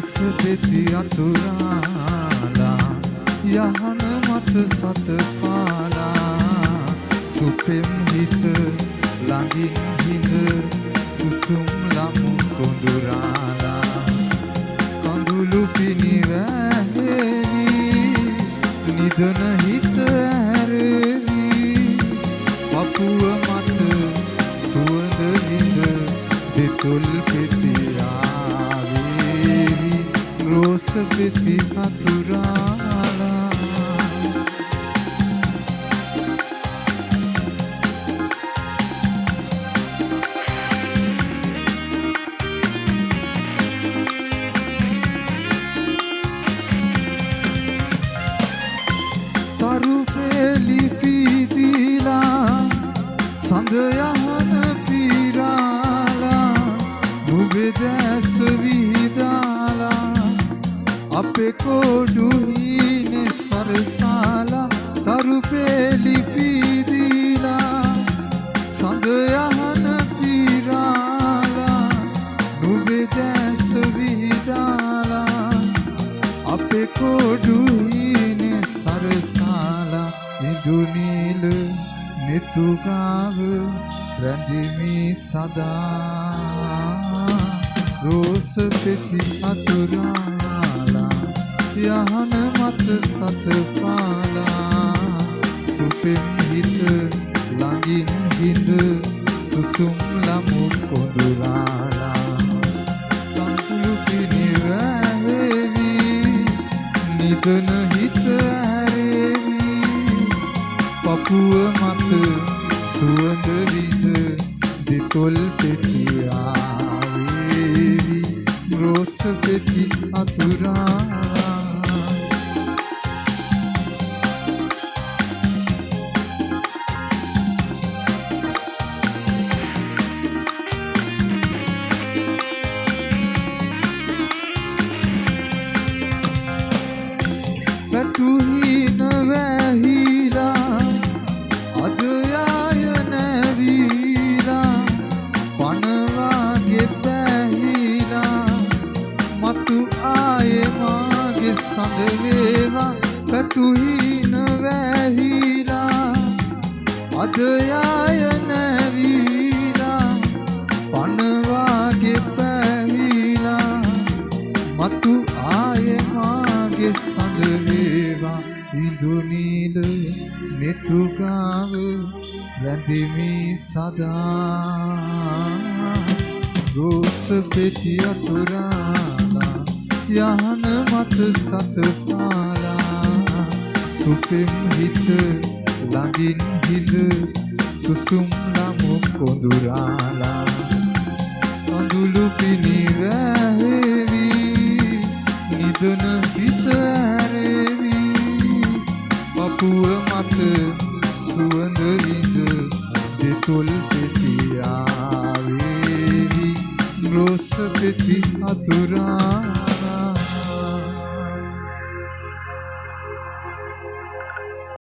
රෝස පෙති අතුරාලා යහන මත සත පාලා සුපෙම් හිත ළඟින් හිඳ සුසුම් ලමු කොඳුරාලා කඳුළු පිනිවැහෙවි නිදන හිත ඇරෙවි පපුව මත සුවඳ විඳ දෙතොල් පෙති ආවේවි රෝස පෙති අතුරාලා තරුපෙලි පීදිලා සඳ යහන පීරාලා නුඹේ දැස විහිදාලා අපේ කොඩු හීනේ සරසාලා තරුපෙලි පීදිලා සඳ යහන පීරාලා නුඹේ දැස විහිදාලා අපේ කොඩු හීනේ සරසාලා විදුනීල නෙතුගාව රැඳෙමි සදා රෝස පෙති අතුරාලා යහන මත සත පාලා සුපෙම් හිත ළඟින් හිඳ සුසුම් ලමු කොඳුරාලා කඳුළු පිනිවැහෙවි නිදන හිත ඇරෙවි පපුව මත සුවඳ විඳ දෙතොල් පෙති ආවේවි රෝස පෙති අතුරාලා පැතුහින වැහිලා අද යාය නැවිලා පනවාගේ පැහිලා මතු ආයේ මාගේ සඳ වේවා පැතුහින වැහිලා අද යාය නැවිලා පනවාගේ පැහිලා මතු ආයේ මාගේ සඳ වේවා ඉඳුනීල නෙතුගාව රැඳෙමි සදා රෝස පෙති අතුරාලා යහන මත සත පාලා සුපෙම් හිත ළඟින් හිඳ සුසුම් ලමු කොඳුරාලා කඳුළු පිනිවැහෙවි නිදන හිත ඇරෙවි පපුව මත සුවඳ විඳ දෙතොල් පෙති ආවේවි රෝස පෙති අතුරාලා